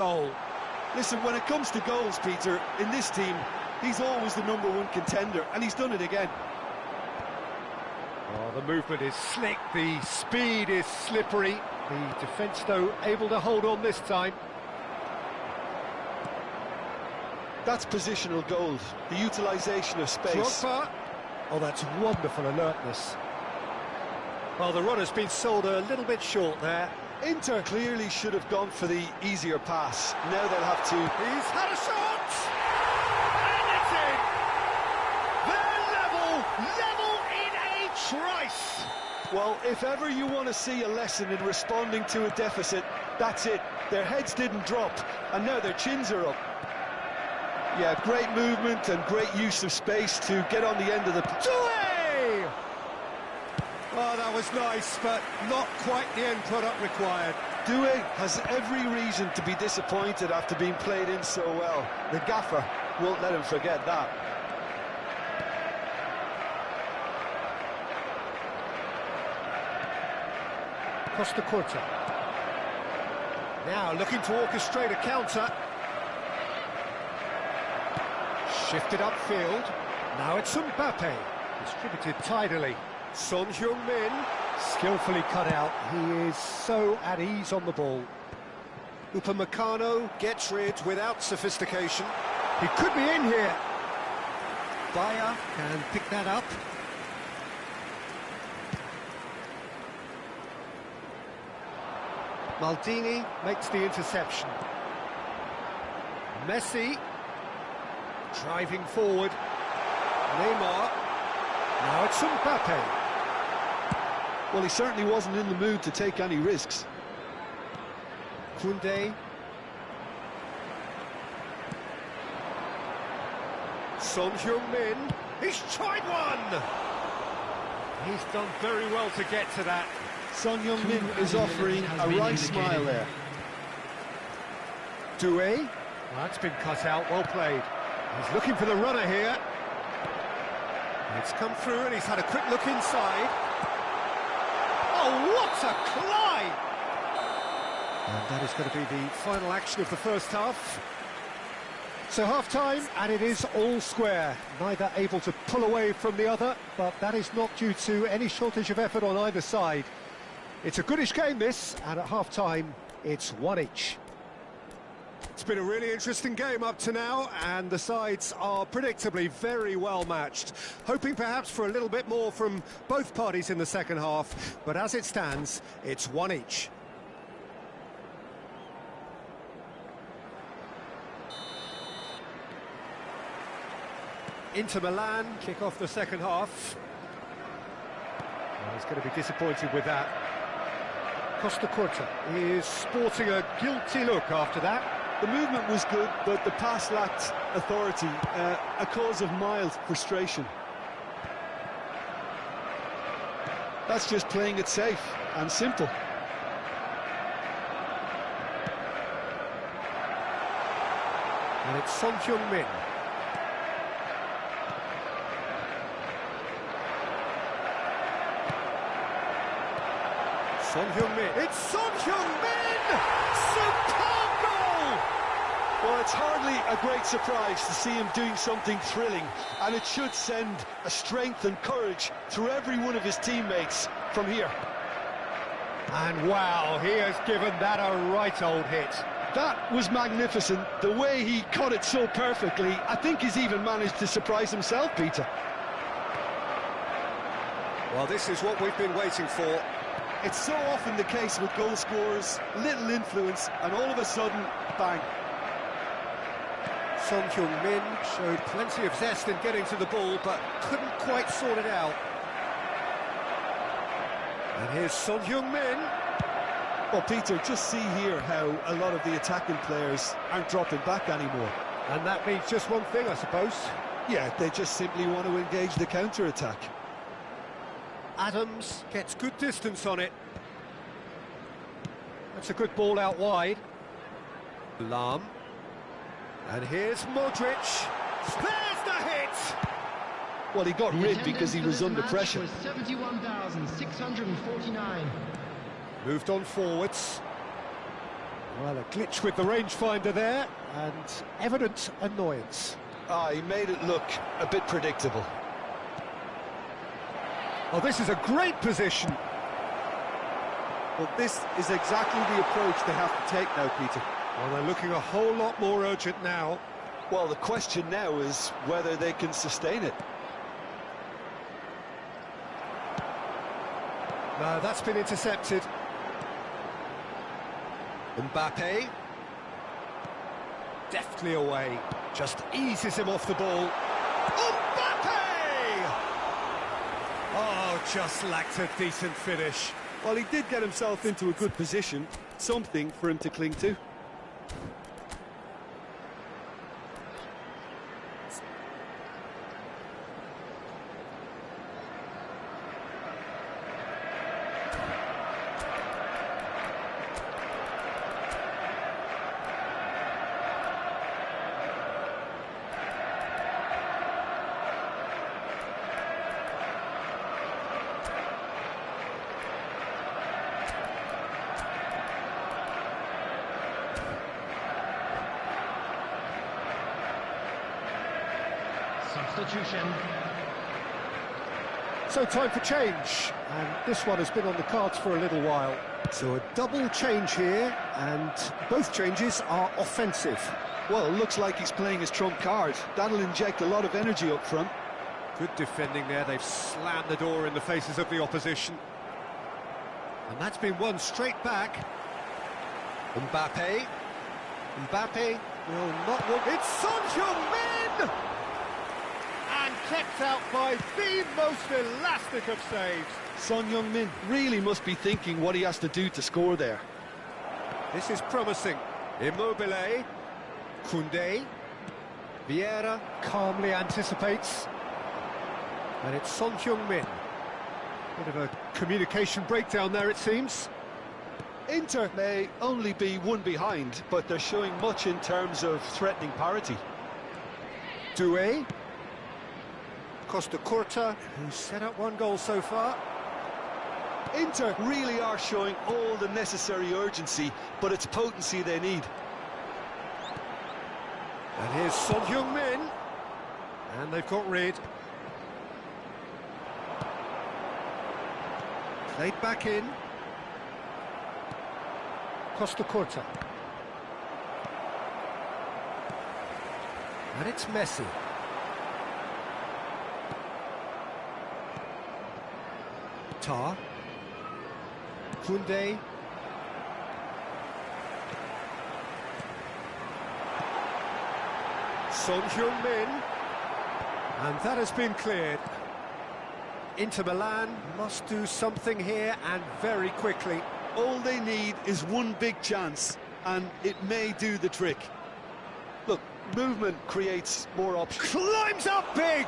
goal. Listen, when it comes to goals, Peter, in this team, he's always the #1 contender, and he's done it again. Oh, the movement is slick, the speed is slippery. The defence, though, able to hold on this time. That's positional gold, the utilisation of space. Drogba. Oh, that's wonderful alertness. Well, the runner's been sold a little bit short there. Inter clearly should have gone for the easier pass. Now they'll have to... He's had a shot! And it's in! They're level in a trice! Well, if ever you want to see a lesson in responding to a deficit, that's it. Their heads didn't drop, and now their chins are up. Yeah, great movement and great use of space to get on the end of the... Doué! Oh, that was nice, but not quite the end product required. Doué has every reason to be disappointed after being played in so well. The gaffer won't let him forget that. Costa Curta. Now looking to orchestrate a counter. Shifted upfield. Now it's Mbappe. Distributed tidily. Son Heung-min, skillfully cut out. He is so at ease on the ball. Upamecano gets rid without sophistication. He could be in here. Bayer can pick that up. Maldini makes the interception. Messi driving forward. Neymar. Now it's Mbappe. Well, he certainly wasn't in the mood to take any risks. Koundé. Son Heung-min. He's tried one! He's done very well to get to that. Son Heung-min is offering a right smile there. Doué. That's been cut out, well played. He's looking for the runner here. It's come through and he's had a quick look inside. Oh, what a collide! And that is going to be the final action of the first half. So half-time, and it is all square. Neither able to pull away from the other, but that is not due to any shortage of effort on either side. It's a goodish game, this, and at half-time, it's one each. It's been a really interesting game up to now, and the sides are predictably very well matched. Hoping perhaps for a little bit more from both parties in the second half, but as it stands, it's one each. Inter Milan kick off the second half. Well, he's going to be disappointed with that. Costa Curta is sporting a guilty look after that. The movement was good, but the pass lacked authority, a cause of mild frustration. That's just playing it safe and simple. And it's Son Heung-min. Son Heung-min. It's Son Heung-min! Superb goal! Well, it's hardly a great surprise to see him doing something thrilling, and it should send a strength and courage through every one of his teammates from here. And wow, he has given that a right old hit. That was magnificent. The way he cut it so perfectly, I think he's even managed to surprise himself, Peter. Well, this is what we've been waiting for. It's so often the case with goal scorers, little influence, and all of a sudden, bang. Son Heung-min showed plenty of zest in getting to the ball, but couldn't quite sort it out. And here's Son Heung-min. Well, Peter, just see here how a lot of the attacking players aren't dropping back anymore. And that means just one thing, I suppose. Yeah, they just simply want to engage the counter-attack. Adams gets good distance on it. That's a good ball out wide. Lahm. And here's Modric. Spares the hit! Well, he got rid because he was under pressure. 71,649. Moved on forwards. Well, a glitch with the rangefinder there, and evident annoyance. He made it look a bit predictable. Oh, this is a great position. Well, this is exactly the approach they have to take now, Peter. Well, they're looking a whole lot more urgent now. Well, the question now is whether they can sustain it. No, that's been intercepted. Mbappe. Deftly away. Just eases him off the ball. Mbappe! Oh, just lacked a decent finish. Well, he did get himself into a good position, something for him to cling to. Substitution. So time for change, and this one has been on the cards for a little while. So a double change here, and both changes are offensive. Well, it looks like he's playing his trump card. That'll inject a lot of energy up front. Good defending there, they've slammed the door in the faces of the opposition. And that's been won straight back. Mbappe. Mbappe will not walk. It's Son Heung-min! And kept out by the most elastic of saves. Son Heung-min really must be thinking what he has to do to score there. This is promising. Immobile. Koundé. Vieira calmly anticipates. And it's Son Heung-min. Bit of a communication breakdown there, it seems. Inter may only be one behind, but they're showing much in terms of threatening parity. Doué. Costa Curta, who's set up one goal so far. Inter really are showing all the necessary urgency, but it's potency they need. And here's Son Heung-min. And they've got rid. Played back in. Costa Curta. And it's Messi. Tar. Koundé. Son Heung-min. And that has been cleared. Inter Milan must do something here, and very quickly. All they need is one big chance, and it may do the trick. Look, movement creates more options. Climbs up big!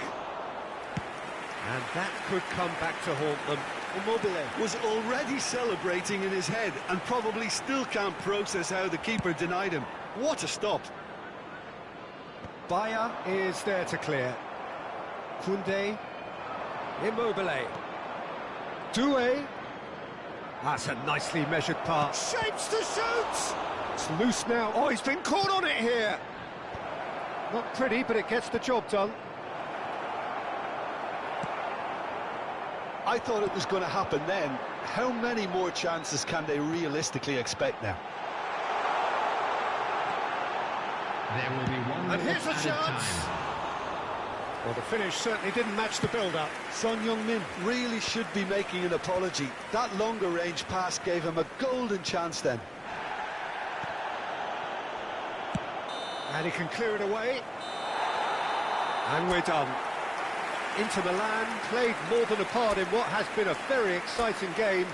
And that could come back to haunt them. Immobile was already celebrating in his head and probably still can't process how the keeper denied him. What a stop. Bayer is there to clear. Koundé. Immobile. Doué. That's a nicely measured pass. Shapes to shoot! It's loose now. Oh, he's been caught on it here. Not pretty, but it gets the job done. I thought it was going to happen then. How many more chances can they realistically expect now? There will be one And here's a added chance. time. Well, the finish certainly didn't match the build-up. Son Heung-min really should be making an apology. That longer range pass gave him a golden chance then. And he can clear it away. And we're done. Inter Milan played more than a part in what has been a very exciting game.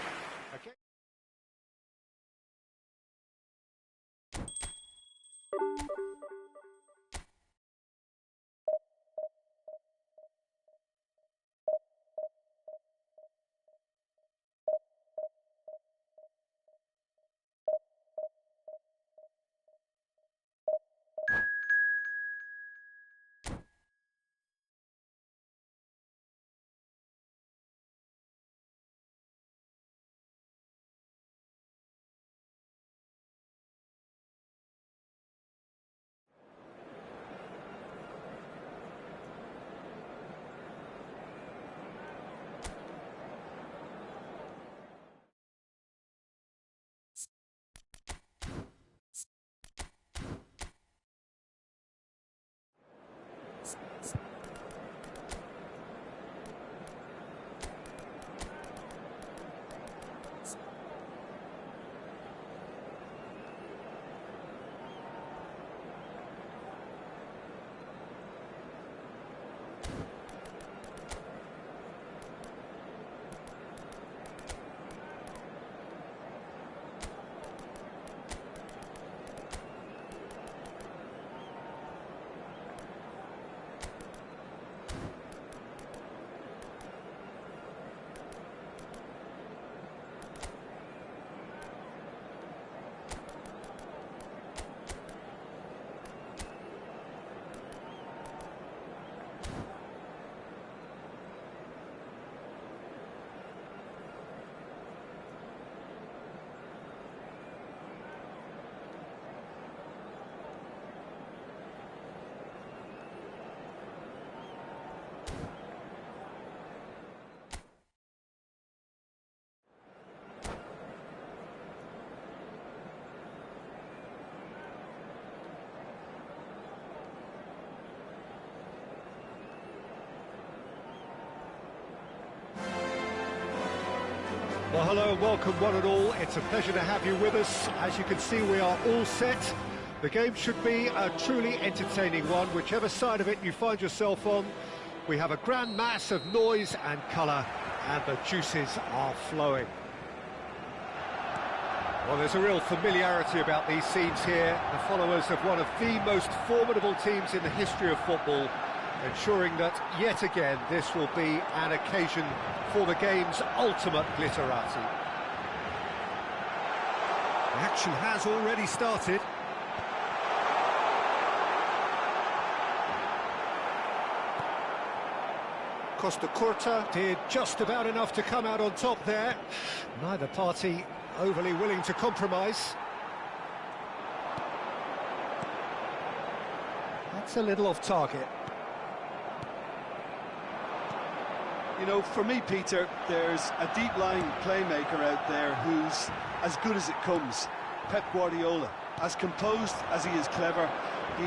Well, hello and welcome one and all. It's a pleasure to have you with us. As you can see, we are all set. The game should be a truly entertaining one, whichever side of it you find yourself on. We have a grand mass of noise and colour, and the juices are flowing. Well, there's a real familiarity about these scenes here. The followers of one of the most formidable teams in the history of football, ensuring that, yet again, this will be an occasion for the game's ultimate glitterati. The action has already started. Costa Curta did just about enough to come out on top there. Neither party overly willing to compromise. That's a little off target. You know, for me, Peter, there's a deep-lying playmaker out there who's as good as it comes. Pep Guardiola. As composed as he is clever, he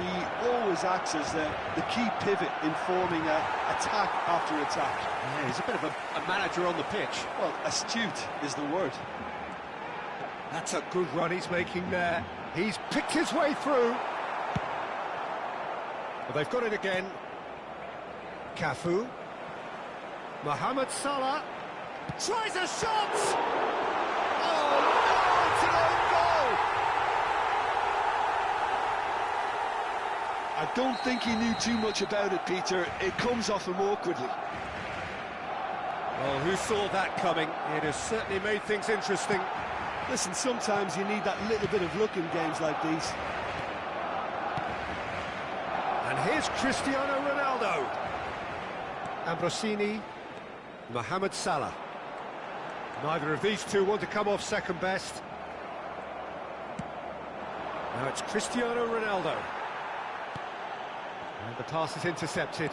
always acts as the key pivot in forming attack after attack. Yeah, he's a bit of a manager on the pitch. Well, astute is the word. That's a good run he's making there. He's picked his way through. Well, they've got it again. Cafu. Mohamed Salah tries a shot! Oh no, it's an own goal! I don't think he knew too much about it, Peter. It comes off him awkwardly. Well, who saw that coming? It has certainly made things interesting. Listen, sometimes you need that little bit of luck in games like these. And here's Cristiano Ronaldo. Ambrosini. Mohamed Salah. Neither of these two want to come off second best. Now it's Cristiano Ronaldo. And the pass is intercepted.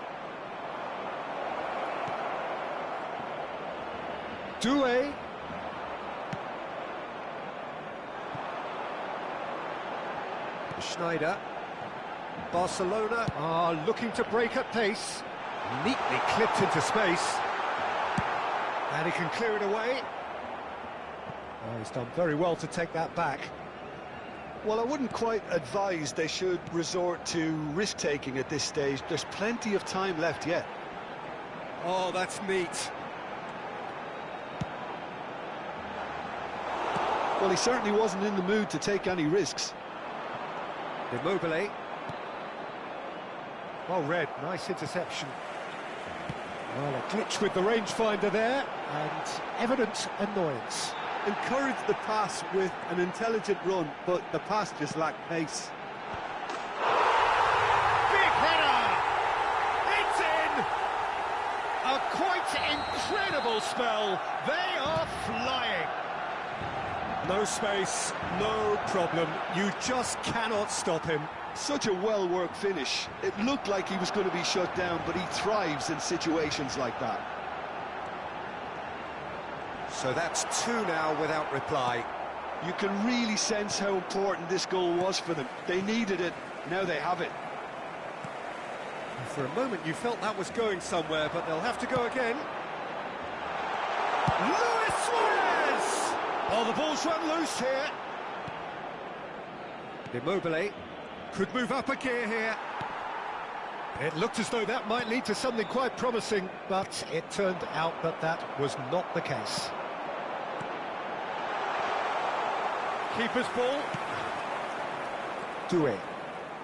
Doué. Schneider. Barcelona are looking to break at pace. Neatly clipped into space. And he can clear it away. Oh, he's done very well to take that back. Well, I wouldn't quite advise they should resort to risk-taking at this stage. There's plenty of time left yet. Oh, that's neat. Well, he certainly wasn't in the mood to take any risks. Immobile. Well read, nice interception. Well, a glitch with the rangefinder there, and evident annoyance. Encouraged the pass with an intelligent run, but the pass just lacked pace. Big header! It's in! A quite incredible spell. They are flying. No space, no problem. You just cannot stop him. Such a well-worked finish. It looked like he was going to be shut down, but he thrives in situations like that. So that's two now without reply. You can really sense how important this goal was for them. They needed it, now they have it. For a moment you felt that was going somewhere, but they'll have to go again. Luis Suarez! Oh, the ball's run loose here. Immobile could move up a gear here. It looked as though that might lead to something quite promising, but it turned out that that was not the case. Keeper's ball. Doué.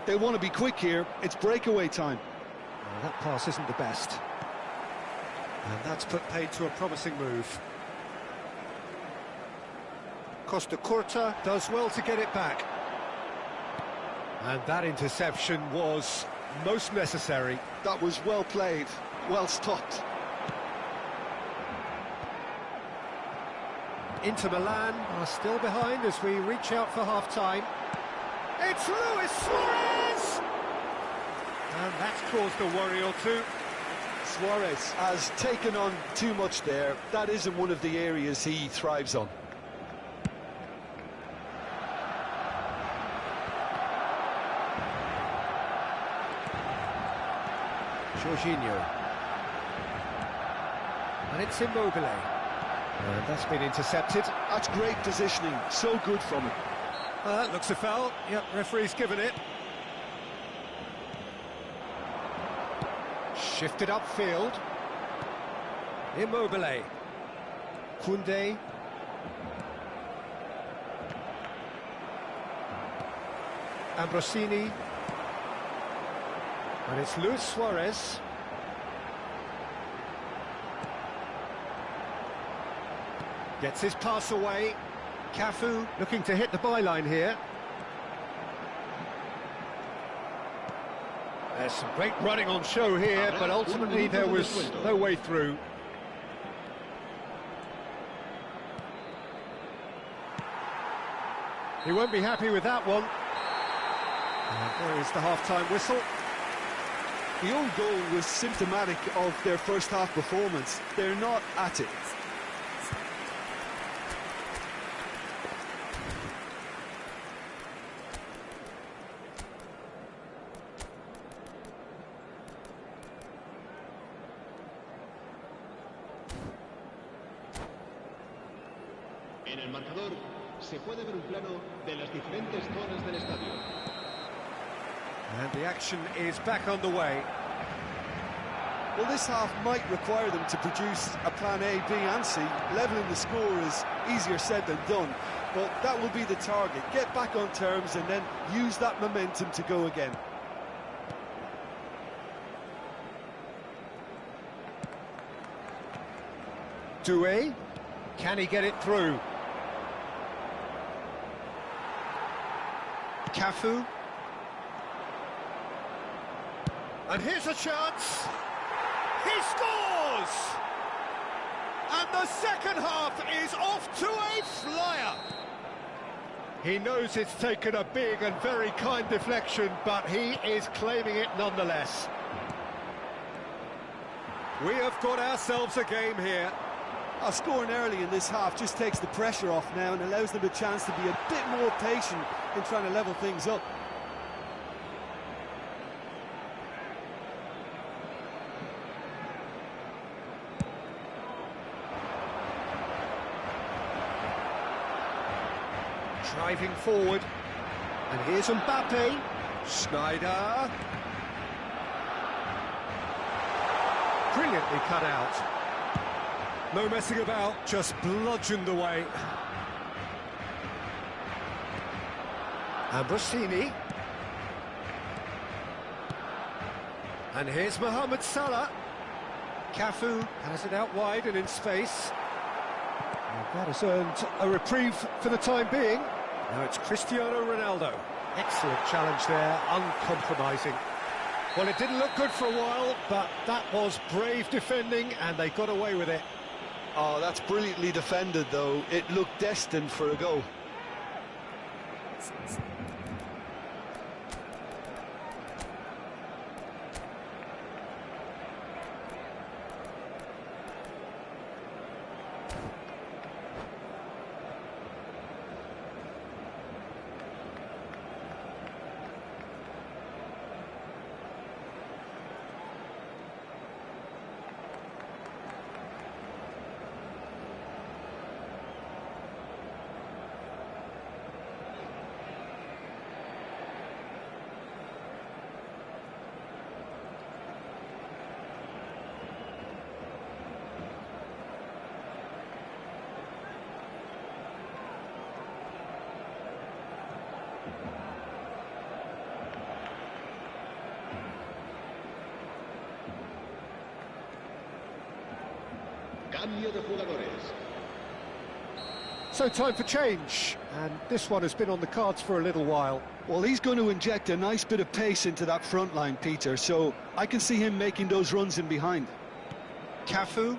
They want to be quick here. It's breakaway time. Well, that pass isn't the best. And that's put paid to a promising move. Costa Curta does well to get it back. And that interception was most necessary. That was well played, well stopped. Inter Milan are still behind as we reach out for half-time. It's Luis Suarez! And that's caused a worry or two. Suarez has taken on too much there. That isn't one of the areas he thrives on. Jorginho. And it's Immobile. And that's been intercepted. That's great positioning, so good from him. That looks a foul. Yep, referee's given it. Shifted upfield. Immobile. Koundé. Ambrosini. And it's Luis Suarez. Gets his pass away. Cafu looking to hit the byline here. There's some great running on show here, but ultimately there was no way through. He won't be happy with that one. And there is the half-time whistle. The own goal was symptomatic of their first half performance. They're not at it. En el marcador se puede ver un plano de las diferentes zonas del estadio. And the action is back on the way. Well, this half might require them to produce a plan A, B and C. Levelling the score is easier said than done, but that will be the target. Get back on terms and then use that momentum to go again. Doué, can he get it through? Cafu. And here's a chance. He scores! And the second half is off to a flyer. He knows it's taken a big and very kind deflection, but he is claiming it nonetheless. We have got ourselves a game here. Scoring early in this half just takes the pressure off now and allows them a chance to be a bit more patient in trying to level things up. Driving forward, and here's Mbappe. Schneider. Brilliantly cut out. No messing about, just bludgeoned away. Ambrosini. And here's Mohamed Salah. Cafu has it out wide and in space. And that has earned a reprieve for the time being. Now it's Cristiano Ronaldo. Excellent challenge there, uncompromising. Well, it didn't look good for a while, but that was brave defending, and they got away with it. Oh, that's brilliantly defended, though. It looked destined for a goal. Cambio de jugadores. So time for change, and this one has been on the cards for a little while. Well, he's going to inject a nice bit of pace into that front line, Peter, so I can see him making those runs in behind. Cafu.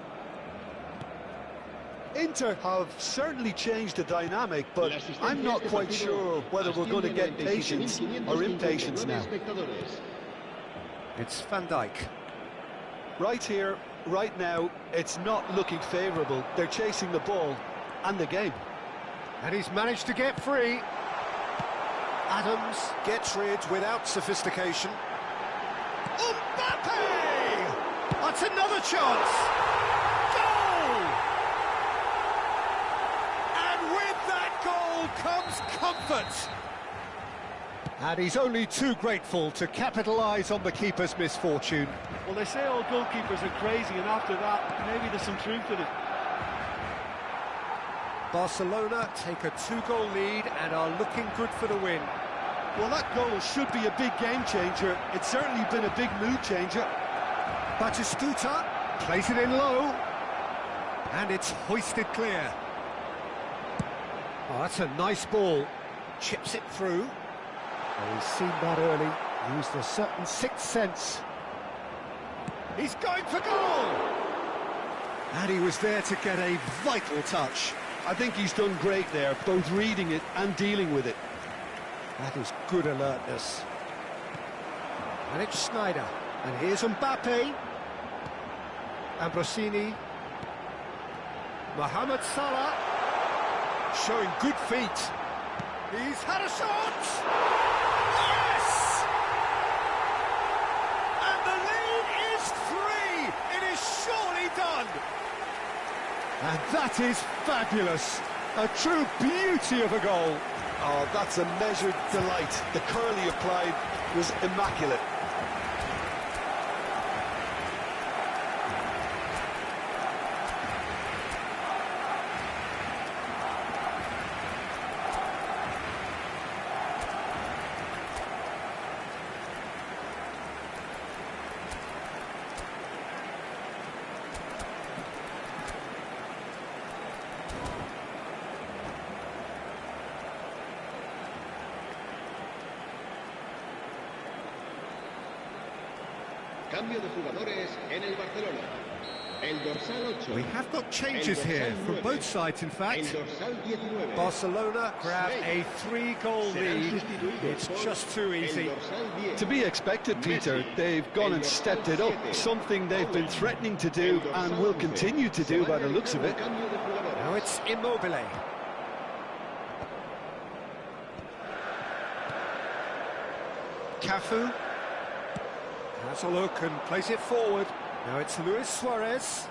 Inter have certainly changed the dynamic, but I'm not quite sure whether we're going to get patience or impatience now. It's Van Dijk. Right here, right now, it's not looking favourable. They're chasing the ball and the game. And he's managed to get free. Adams gets rid without sophistication. Mbappe! That's another chance! Goal! comes comfort. And he's only too grateful to capitalise on the keeper's misfortune. Well, they say all goalkeepers are crazy, and after that, maybe there's some truth in it. Barcelona take a 2-goal lead and are looking good for the win. Well, that goal should be a big game changer. It's certainly been a big mood changer. Batistuta plays it in low. And it's hoisted clear. Oh, that's a nice ball. Chips it through. Oh, he's seen that early. Used a certain sixth sense. He's going for goal! And he was there to get a vital touch. I think he's done great there, both reading it and dealing with it. That is good alertness. And it's Sneijder. And here's Mbappe. Ambrosini. Mohamed Salah. Showing good feet. He's had a shot! Yes! And the lead is 3! It is surely done! And that is fabulous. A true beauty of a goal. Oh, that's a measured delight. The curl he applied was immaculate. Cambio de jugadores en el Barcelona. El dorsal 8. We have got changes here from both sides, in El fact. dorsal 19. Barcelona grab a 3-goal lead. It's just too easy. El dorsal 10. To be expected, Peter. They've gone and stepped it up, something they've been threatening to do and will continue to do by the looks of it. Cambio de jugadores. Now it's Immobile. Cafu has a look and plays it forward. Now it's Luis Suarez.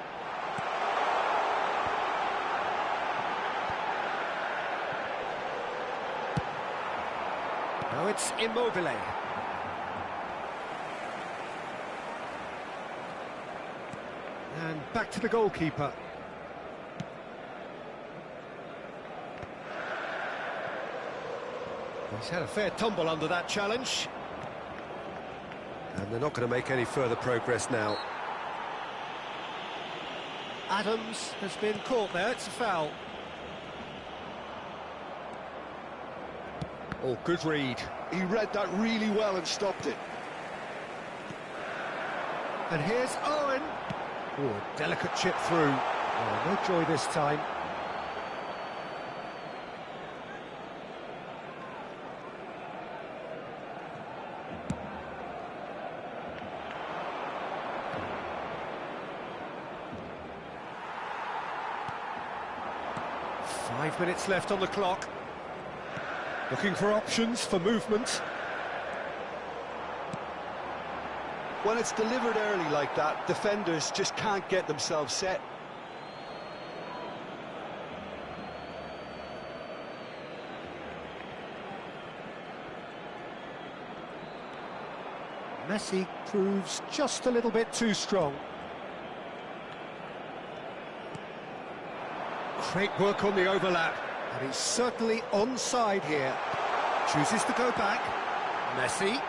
Now it's Immobile. And back to the goalkeeper. He's had a fair tumble under that challenge. And they're not going to make any further progress now. Adams has been caught there, it's a foul. Oh, good read. He read that really well and stopped it. And here's Owen. Oh, a delicate chip through. Oh, no joy this time. Five minutes left on the clock. Looking for options for movement. When it's delivered early like that, defenders just can't get themselves set. Messi proves just a little bit too strong. Great work on the overlap, and he's certainly onside here. Chooses to go back. Messi.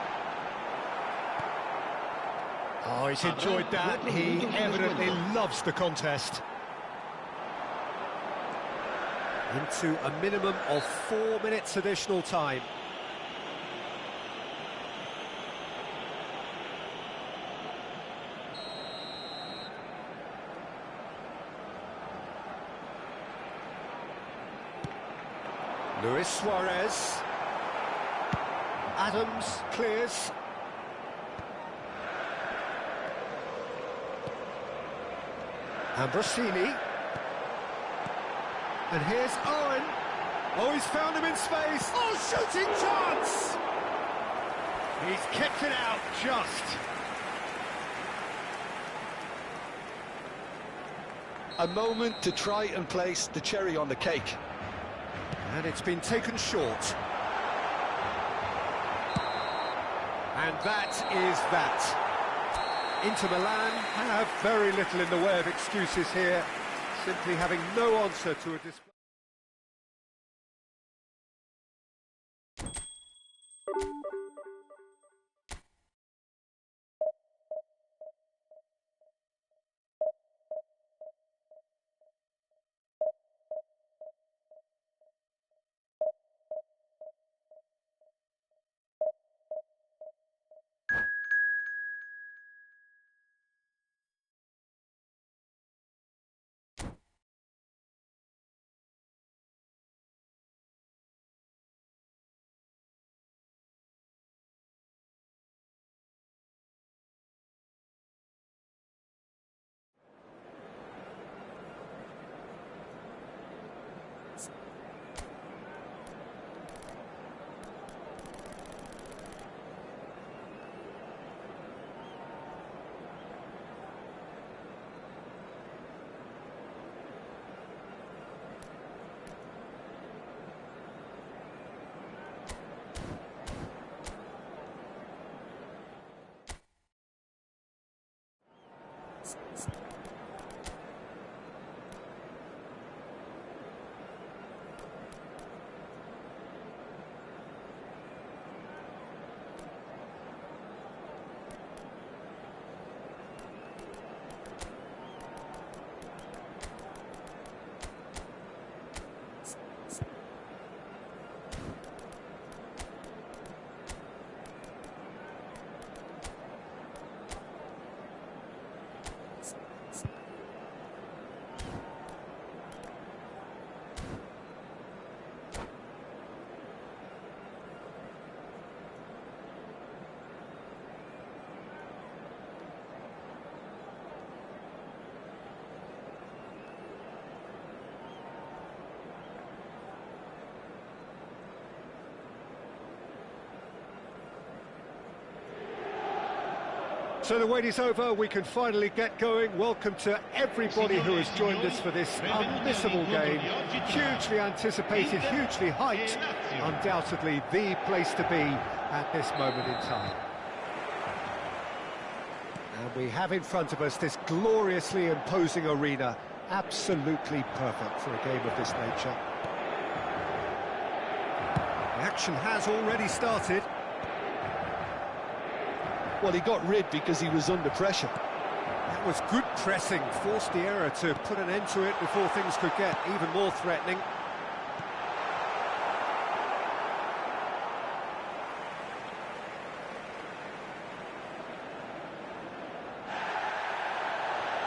Oh, he's enjoyed that. He evidently loves the contest. Into a minimum of 4 minutes additional time. Luis Suarez. Adams clears. Ambrosini. And here's Owen. Oh, he's found him in space. Oh, shooting chance! He's kicked it out just. A moment to try and place the cherry on the cake. And it's been taken short. And that is that. Inter Milan have very little in the way of excuses here, simply having no answer to a display. So the wait is over, we can finally get going. Welcome to everybody who has joined us for this unmissable game. Hugely anticipated, hugely hyped, undoubtedly the place to be at this moment in time. And we have in front of us this gloriously imposing arena, absolutely perfect for a game of this nature. The action has already started. Well, he got rid because he was under pressure. That was good pressing, forced the error to put an end to it before things could get even more threatening.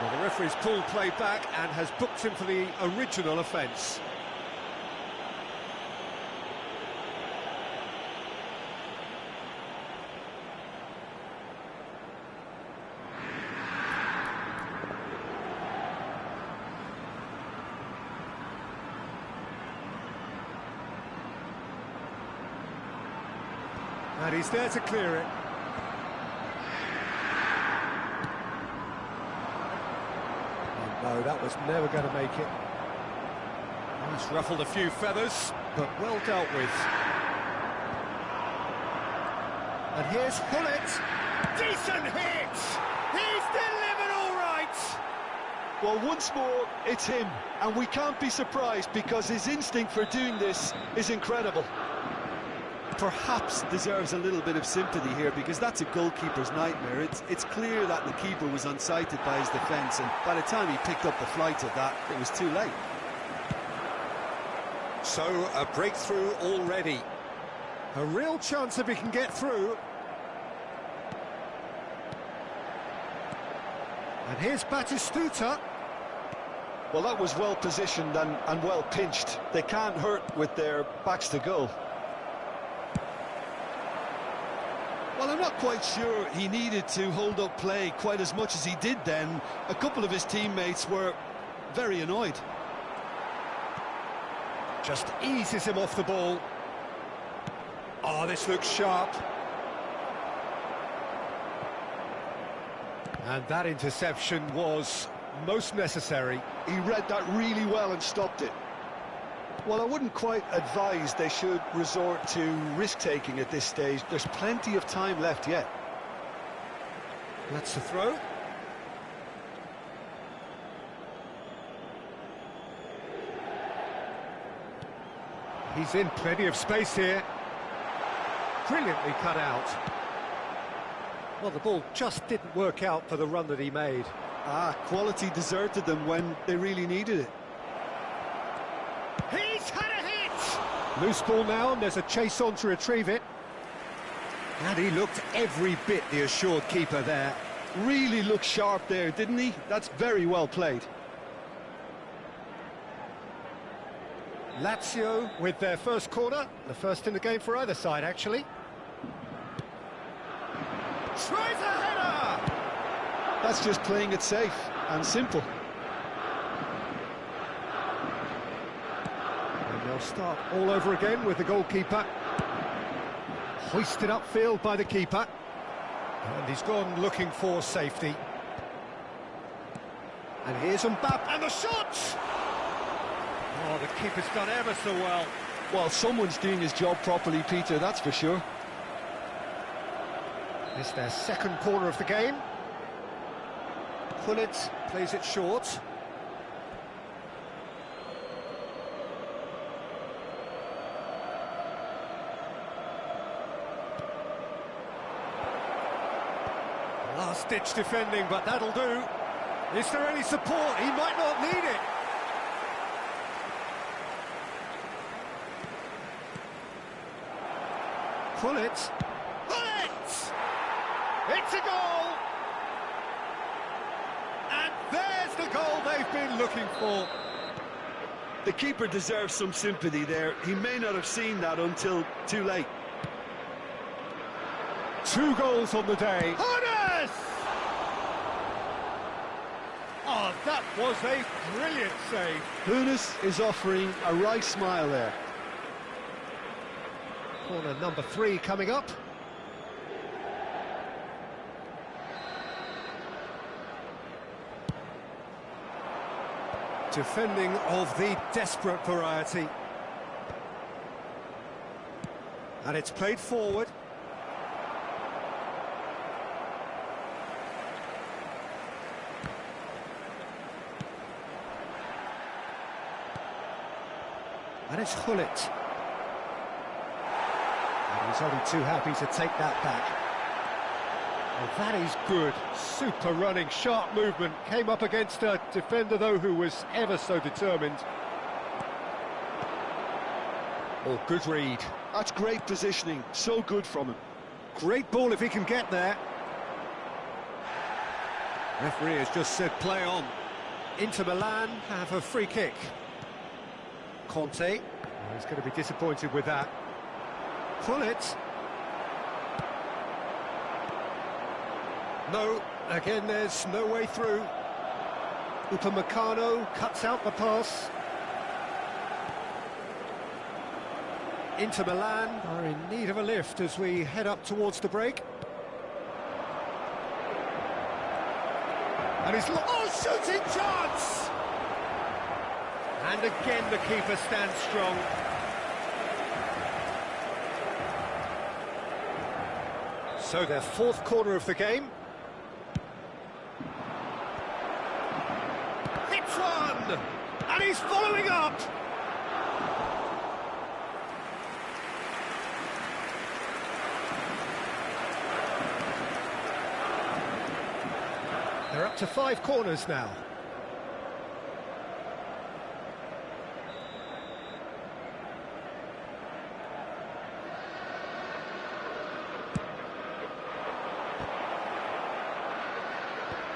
Well, the referee's pulled play back and has booked him for the original offence. And he's there to clear it. Oh no, that was never going to make it. It's ruffled a few feathers, but well dealt with. And here's Hullet. Decent hit! He's delivered all right! Well, once more, it's him. And we can't be surprised because his instinct for doing this is incredible. Perhaps deserves a little bit of sympathy here because that's a goalkeeper's nightmare. It's clear that the keeper was unsighted by his defence, and by the time he picked up the flight of that, it was too late. So, a breakthrough already. A real chance if he can get through. And here's Batistuta. Well, that was well positioned and well pinched. They can't hurt with their backs to goal. Well, I'm not quite sure he needed to hold up play quite as much as he did then. A couple of his teammates were very annoyed. Just eases him off the ball. Oh, this looks sharp. And that interception was most necessary. He read that really well and stopped it. Well, I wouldn't quite advise they should resort to risk-taking at this stage. There's plenty of time left yet. That's the throw. He's in plenty of space here. Brilliantly cut out. Well, the ball just didn't work out for the run that he made. Quality deserted them when they really needed it. He's had a hit! Loose ball now, and there's a chase on to retrieve it. And he looked every bit the assured keeper there. Really looked sharp there, didn't he? That's very well played. Lazio with their first corner, the first in the game for either side, actually. Tries a header! That's just playing it safe and simple. And they'll start all over again with the goalkeeper. Hoisted upfield by the keeper. And he's gone looking for safety. And here's Mbappe, and the shot! Oh, the keeper's done ever so well. Well, someone's doing his job properly, Peter, that's for sure. It's their second corner of the game. Gullit plays it short. Last-ditch defending, but that'll do. Is there any support? He might not need it. Gullit. Gullit! It's a goal! And there's the goal they've been looking for. The keeper deserves some sympathy there. He may not have seen that until too late. 2 goals on the day. Hones! Oh, that was a brilliant save. Hoeneß is offering a right smile there. Corner number 3 coming up. Defending of the desperate variety. And it's played forward. And it's Gullit. And he's only too happy to take that back. Well, that is good. Super running, sharp movement. Came up against a defender, though, who was ever so determined. Oh, good read. That's great positioning. So good from him. Great ball if he can get there. Referee has just said play on. Inter Milan have a free kick. Conte. Oh, he's going to be disappointed with that. Gullit. No, again there's no way through. Upamecano cuts out the pass. Inter Milan are in need of a lift as we head up towards the break. And he's... Oh, shooting chance! And again the keeper stands strong. So their 4th corner of the game. Hits one! And he's following up! They're up to 5 corners now.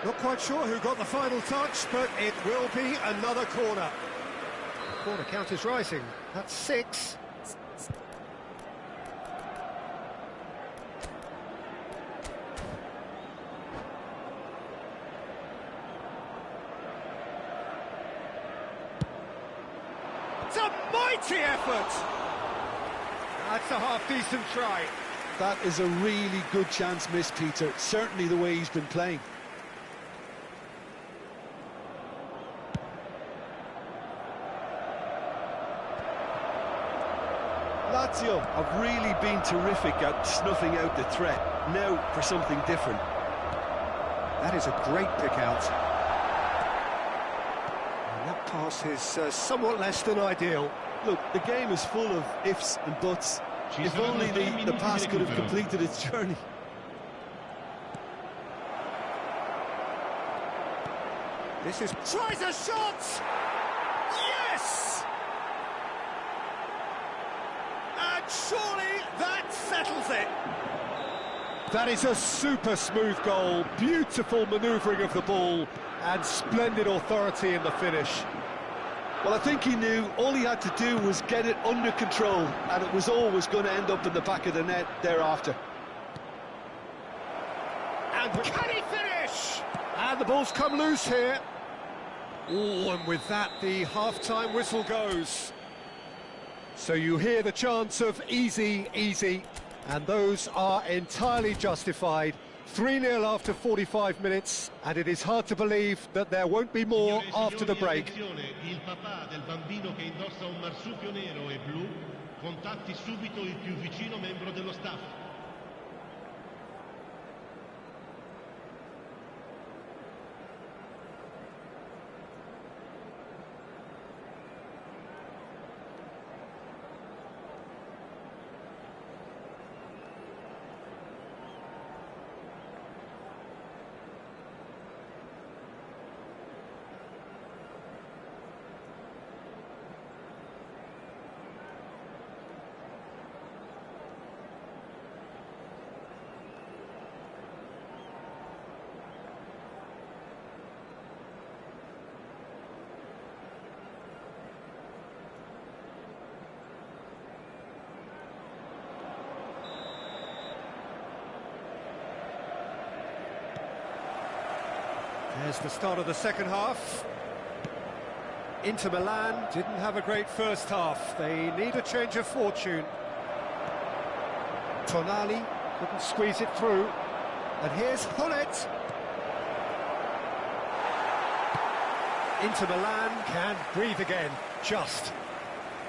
Not quite sure who got the final touch, but it will be another corner. The corner count is rising. That's 6. It's a mighty effort! That's a half-decent try. That is a really good chance missed, Peter. Certainly the way he's been playing. Lazio have really been terrific at snuffing out the threat. Now for something different. That is a great pick out. And that pass is somewhat less than ideal. Look, the game is full of ifs and buts. If only the pass could have completed its journey. This is... tries a shot! Yes! And surely that settles it. That is a super smooth goal, beautiful manoeuvring of the ball, and splendid authority in the finish. Well, I think he knew all he had to do was get it under control, and it was always going to end up in the back of the net thereafter. And can he finish? And the ball's come loose here. Oh, and with that, the half-time whistle goes. So you hear the chants of easy, easy, and those are entirely justified. 3-0 after 45 minutes, and it is hard to believe that there won't be more after the break. Il papà del bambino che indossa un marsupio nero e blu contatti subito il più vicino membro dello staff. There's the start of the second half. Inter Milan didn't have a great first half. They need a change of fortune. Tonali couldn't squeeze it through. And here's Hullet. Inter Milan can breathe again, just.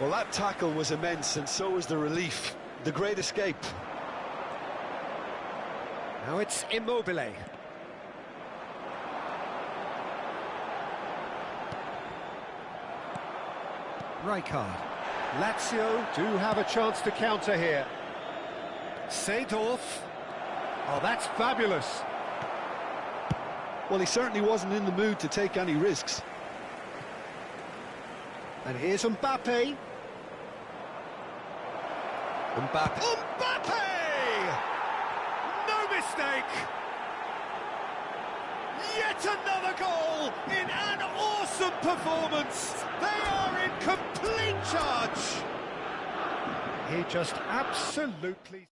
Well, that tackle was immense, and so was the relief. The great escape. Now it's Immobile. Rijkaard. Lazio do have a chance to counter here. Seedorf. Oh, that's fabulous. Well, he certainly wasn't in the mood to take any risks. And here's Mbappe. Mbappe! No mistake! Yet another goal in an awesome performance. They are in complete charge. He just absolutely...